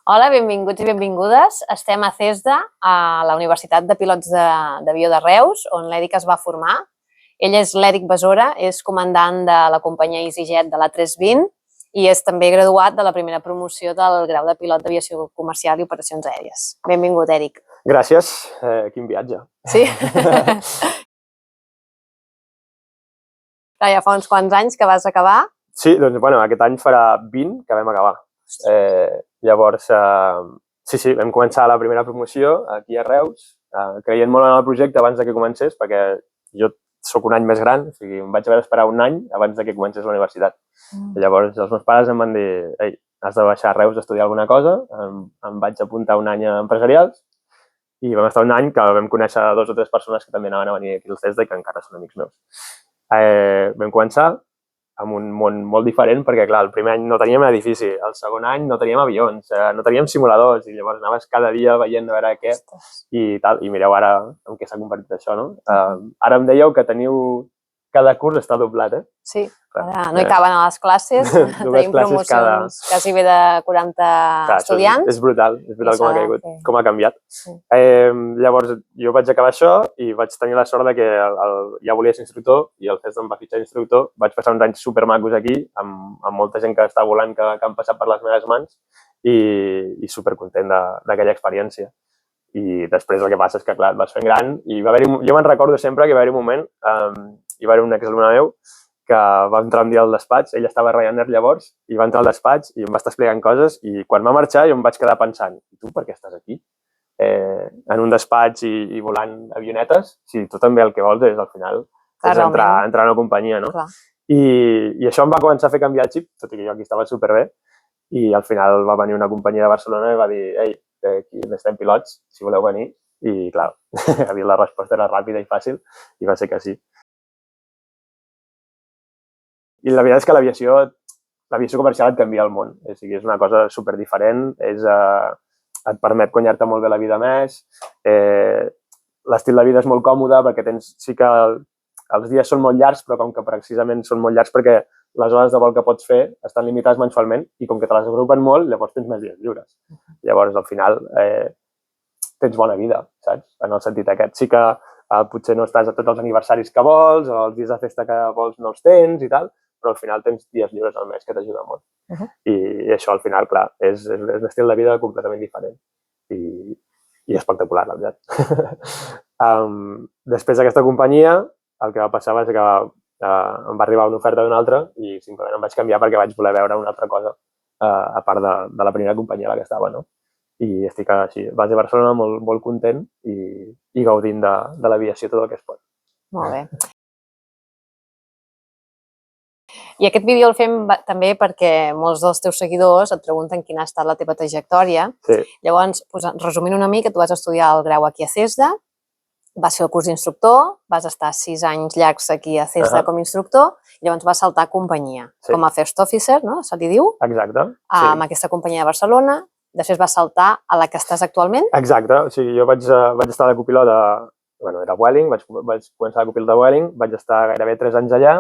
Hola, benvinguts i benvingudes. Estem a CESDA, a la Universitat de Pilots d'Avió de Reus, on l'Eric es va formar. Ell és l'Eric Besora, és comandant de la companyia EasyJet de l'A320 i és també graduat de la primera promoció del grau de pilot d'aviació comercial i operacions aèries. Benvingut, Eric. Gràcies. Quin viatge. Sí? Ja fa uns quants anys que vas acabar. Sí, doncs bueno, aquest any farà 20 que vam acabar. Llavors, sí, vam començar la primera promoció aquí a Reus, creient molt en el projecte abans de que comencés, perquè jo sóc un any més gran, o sigui, em vaig haver d'esperar un any abans de que comencés la universitat. Llavors, els meus pares em van dir, ei, has de baixar a Reus a estudiar alguna cosa, em vaig apuntar un any a empresarials i vam estar un any que vam conèixer 2 o 3 persones que també anaven a venir aquí al CESDA i que encara són amics meus. Vam començar amb un món molt diferent perquè, clar, el primer any no teníem edifici, el segon any no teníem avions, no teníem simuladors i llavors anaves cada dia veient a veure què i tal. I mireu ara en què s'ha convertit això, no? Ara em dèieu que cada curs està doblat, eh? Sí, ara no hi caben a les classes, tenim promocions quasi bé de 40 estudiants. És brutal com ha caigut, com ha canviat. Llavors jo vaig acabar això i vaig tenir la sort que ja volia ser instructor i el CESDA em va fitxar d'instructor. Vaig passar uns anys supermacos aquí, amb molta gent que està volant, que han passat per les meves mans i supercontent d'aquella experiència. I després el que passa és que, clar, et vas fent gran i jo me'n recordo sempre que va haver un moment, hi va haver un exalumne meu que va entrar un dia al despatx, ell estava a Ryanair llavors, i va entrar al despatx i em va estar explicant coses i quan va marxar jo em vaig quedar pensant, i tu per què estàs aquí? En un despatx i volant avionetes, si tu també el que vols és al final és entrar en una companyia, no? I això em va començar a fer canviar el xip, tot i que jo aquí estava superbé, i al final va venir una companyia de Barcelona i va dir, ei, aquí necessitem pilots, si voleu venir, i clar, la resposta era ràpida i fàcil i va ser que sí. I la veritat és que l'aviació comercial et canvia el món. O sigui, és una cosa superdiferent, et permet guanyar-te molt bé la vida més, l'estil de vida és molt còmode perquè sí que els dies són molt llargs, però com que precisament són molt llargs perquè les hores de vol que pots fer estan limitades mensualment i com que te les agrupen molt, llavors tens més dies lliures. Llavors, al final, tens bona vida, saps? En el sentit aquest. Sí que potser no estàs a tots els aniversaris que vols o els dies de festa que vols no els tens i tal, però al final tens dies lliures al mes que t'ajuda molt. I això, al final, clar, és un estil de vida completament diferent i espectacular, la veritat. Després d'aquesta companyia, el que va passar va ser que em va arribar una oferta d'una altra i simplement em vaig canviar perquè vaig voler veure una altra cosa a part de la primera companyia a la que estava, no? I estic així, a base de Barcelona, molt content i gaudint de l'aviació tot el que es pot. Molt bé. I aquest vídeo el fem també perquè molts dels teus seguidors et pregunten quina ha estat la teva trajectòria. Llavors, resumint una mica, tu vas estudiar el grau aquí a CESDA, vas fer el curs d'instructor, vas estar 6 anys llargs aquí a CESDA com a instructor i llavors vas saltar a companyia, com a first officer, no? Se li diu? Exacte. Amb aquesta companyia de Barcelona. Després vas saltar a la que estàs actualment? Exacte. O sigui, jo vaig estar de copilot era Vueling, vaig començar de copilot de Vueling, vaig estar gairebé 3 anys allà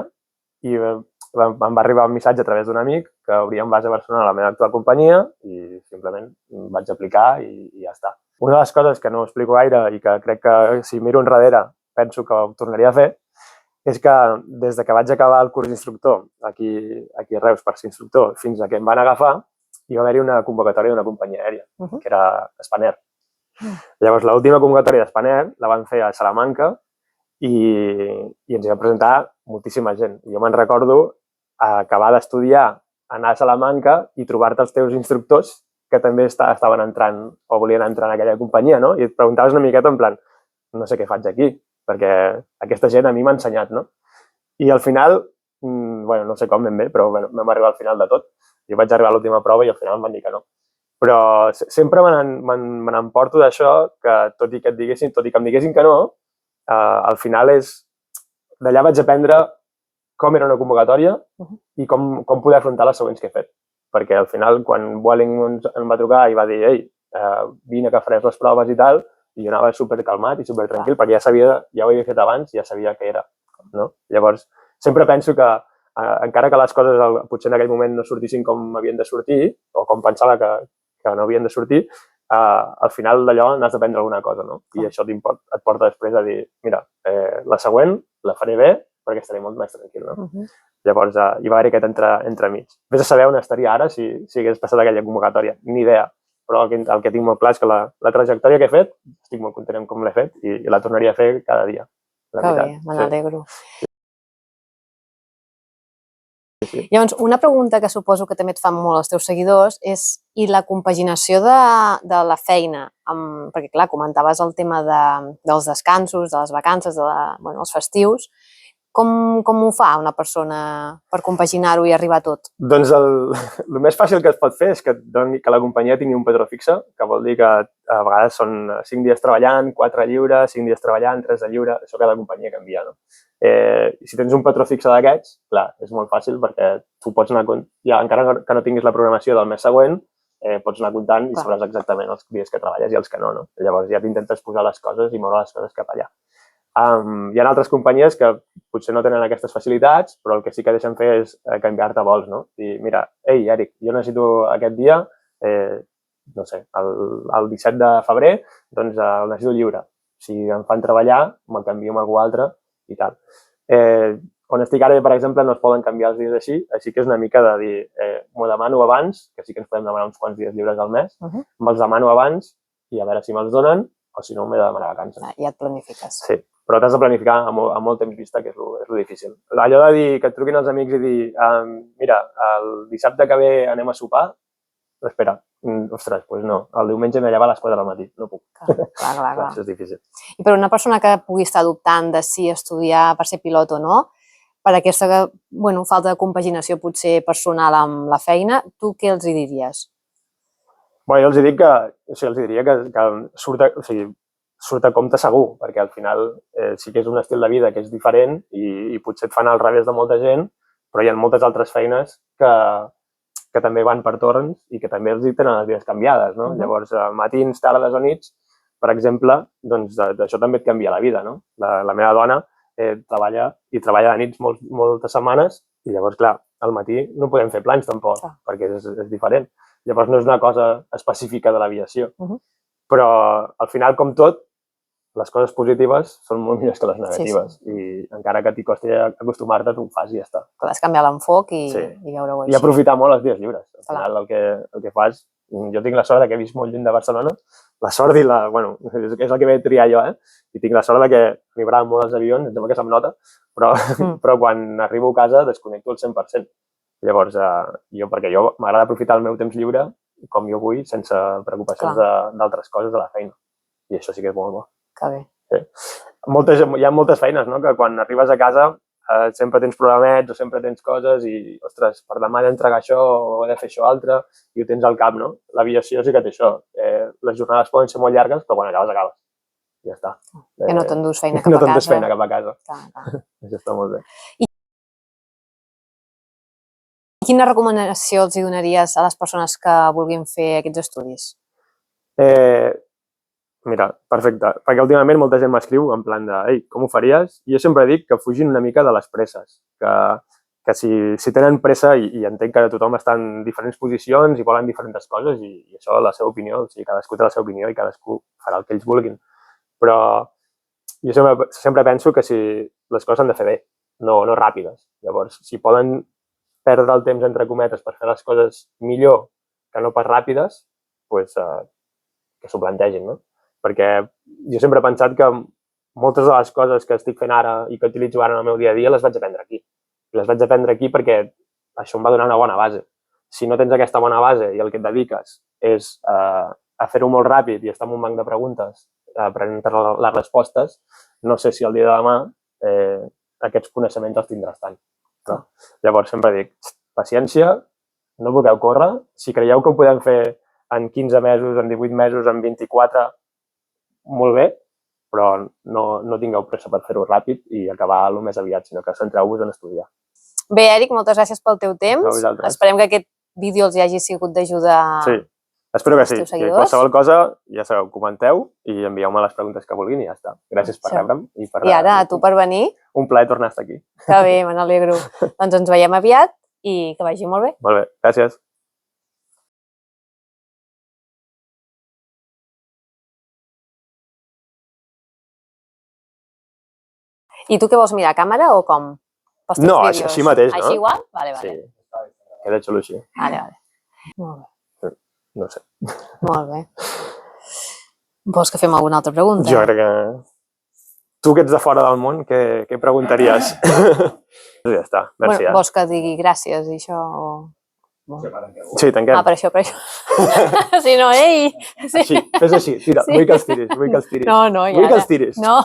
i em va arribar un missatge a través d'un amic que obria base a Barcelona a la meva actual companyia i simplement vaig aplicar i ja està. Una de les coses que no explico gaire i que crec que si miro enrere penso que ho tornaria a fer és que des de que vaig acabar el curs d'instructor aquí a Reus per ser instructor fins a que em van agafar hi va haver-hi una convocatòria d'una companyia aèria, que era Spanair. Llavors, l'última convocatòria de Spanair la van fer a Salamanca i ens hi van presentar moltíssima gent. Jo me'n recordo acabar d'estudiar, anar a Salamanca i trobar-te els teus instructors que també estaven entrant o volien entrar en aquella companyia, no? I et preguntaves una miqueta en plan, no sé què faig aquí, perquè aquesta gent a mi m'ha ensenyat, no? I al final, no sé com ben bé, però vam arribar al final de tot. Jo vaig arribar a l'última prova i al final em van dir que no. Però sempre me n'emporto d'això que tot i que em diguessin que no, al final d'allà vaig aprendre com era una convocatòria i com poder afrontar les següents que he fet. Perquè al final, quan Vueling em va trucar i va dir ei, vine que faràs les proves i tal, i jo anava supercalmat i supertranquil perquè ja ho havia fet abans i ja sabia què era. Llavors, sempre penso que encara que les coses potser en aquell moment no sortissin com havien de sortir o com pensava que que no havien de sortir, al final d'allò n'has d'aprendre alguna cosa, no? I això et porta després a dir, mira, la següent la faré bé perquè estaré molt més tranquil, no? Llavors, hi va haver aquest entremig. Vés a saber on estaria ara si hagués passat aquella convocatòria. Ni idea. Però el que tinc molt clar és que la trajectòria que he fet, estic molt content amb com l'he fet i la tornaria a fer cada dia. Que bé, me n'alegro. Llavors, una pregunta que suposo que també et fan molt els teus seguidors és i la compaginació de la feina, perquè clar, comentaves el tema dels descansos, de les vacances, els festius, com ho fa una persona per compaginar-ho i arribar a tot? Doncs el més fàcil que es pot fer és que la companyia tingui un patró fixe, que vol dir que a vegades són 5 dies treballant, 4 lliure, 5 dies treballant, 3 de lliure, això cada companyia canvia, no? Si tens un patró fixe d'aquests, clar, és molt fàcil perquè tu pots anar, encara que no tinguis la programació del mes següent, pots anar comptant i sabràs exactament els dies que treballes i els que no, no? Llavors ja t'intentes posar les coses i moure les coses cap allà. Hi ha altres companyies que potser no tenen aquestes facilitats, però el que sí que deixen fer és canviar-te vols, no? I mira, ei, Eric, jo necessito aquest dia, no sé, el 17 de febrer, doncs el necessito lliure. Si em fan treballar, me'l canvio amb algú altre i tal. On estic ara, per exemple, no es poden canviar els dies així que és una mica de dir, m'ho demano abans, que sí que ens podem demanar uns quants dies lliures al mes, me'ls demano abans i a veure si me'ls donen o si no m'he de demanar vacances. Ja et planifiques. Sí, però t'has de planificar a molt temps vista, que és lo difícil. Allò de dir que et truquin els amics i dir, mira, el dissabte que ve anem a sopar, espera, ostres, doncs no, el diumenge m'he llevat a les 4 del matí, no puc. Clar. Això és difícil. I per una persona que pugui estar dubtant de si estudiar per ser pilot o no, per aquesta falta de compaginació potser personal amb la feina, tu què els hi diries? Bé, jo els diria que surt a compte segur, perquè al final sí que és un estil de vida que és diferent i potser et fan al revés de molta gent, però hi ha moltes altres feines que també van per torns i que també els tenen les vides canviades, no? Llavors, matins, tardes o nits, per exemple, doncs d'això també et canvia la vida, no? La meva dona treballa de nits moltes setmanes i llavors, clar, al matí no podem fer plans tampoc, perquè és diferent. Llavors no és una cosa específica de l'aviació. Però al final, com tot, les coses positives són molt millors que les negatives. I encara que t'hi costi acostumar-te, tu ho fas i ja està. Has de canviar l'enfoc i veure-ho així. I aprofitar molt els dies lliures. Al final el que fas... Jo tinc la sort que he vist molt lluny de Barcelona. La sort és el que vaig triar jo, I tinc la sort que m'agraden molt els avions, em sembla que se'm nota, però quan arribo a casa desconnecto el 100%. Llavors, perquè jo m'agrada aprofitar el meu temps lliure com jo vull, sense preocupacions d'altres coses de la feina. I això sí que és molt bo. Que bé. Hi ha moltes feines, no?, que quan arribes a casa sempre tens programets o sempre tens coses i, ostres, per demà he d'entregar això o he de fer això altre i ho tens al cap, no? L'aviació sí que té això. Les jornades poden ser molt llargues, però quan acabes, acabes. Ja està. Que no t'endús feina cap a casa. No t'endús feina cap a casa. Això està molt bé. Quina recomanació els donaries a les persones que vulguin fer aquests estudis? Mira, perfecte, perquè últimament molta gent m'escriu en plan de ei, com ho faries? I jo sempre dic que fugin una mica de les presses, que si tenen pressa, i entenc que tothom està en diferents posicions i volen diferents coses, i això és la seva opinió, o sigui, cadascú té la seva opinió i cadascú farà el que ells vulguin. Però jo sempre penso que si les coses han de fer bé, no ràpides. Llavors, si poden perdre el temps, entre cometes, per fer les coses millor que no pas ràpides, doncs que s'ho plantegin, no? Perquè jo sempre he pensat que moltes de les coses que estic fent ara i que utilitzo ara en el meu dia a dia les vaig aprendre aquí. I les vaig aprendre aquí perquè això em va donar una bona base. Si no tens aquesta bona base i el que et dediques és a fer-ho molt ràpid i estar en un banc de preguntes aprenent les respostes, no sé si el dia de demà aquests coneixements els tindràs tant. Llavors sempre dic, paciència, no vulgueu córrer. Si creieu que ho podem fer en 15 mesos, en 18 mesos, en 24, molt bé, però no tingueu pressa per fer-ho ràpid i acabar el més aviat, sinó que centreu-vos en estudiar. Bé, Eric, moltes gràcies pel teu temps. Esperem que aquest vídeo els hagi sigut d'ajuda. Sí, espero que sí. Que qualsevol cosa, ja sabeu, comenteu i envieu-me les preguntes que vulguin i ja està. Gràcies per rebre'm. I ara, a tu per venir. Un plaer tornar a estar aquí. Que bé, me n'alegro. Doncs ens veiem aviat i que vagi molt bé. Molt bé, gràcies. I tu què vols mirar, a càmera o com? No, així mateix, no? Així igual? Vale. Sí, queda xulo així. Vale. Molt bé. No sé. Molt bé. Vols que fem alguna altra pregunta? Jo crec que... Tu que ets de fora del món, què preguntaries? Ja està, merci. Vols que digui gràcies i això? Sí, tanquem. Per això. Si no, ei! Així, fes així, tira, vull que els tiris. No, ja. Vull que els tiris. No.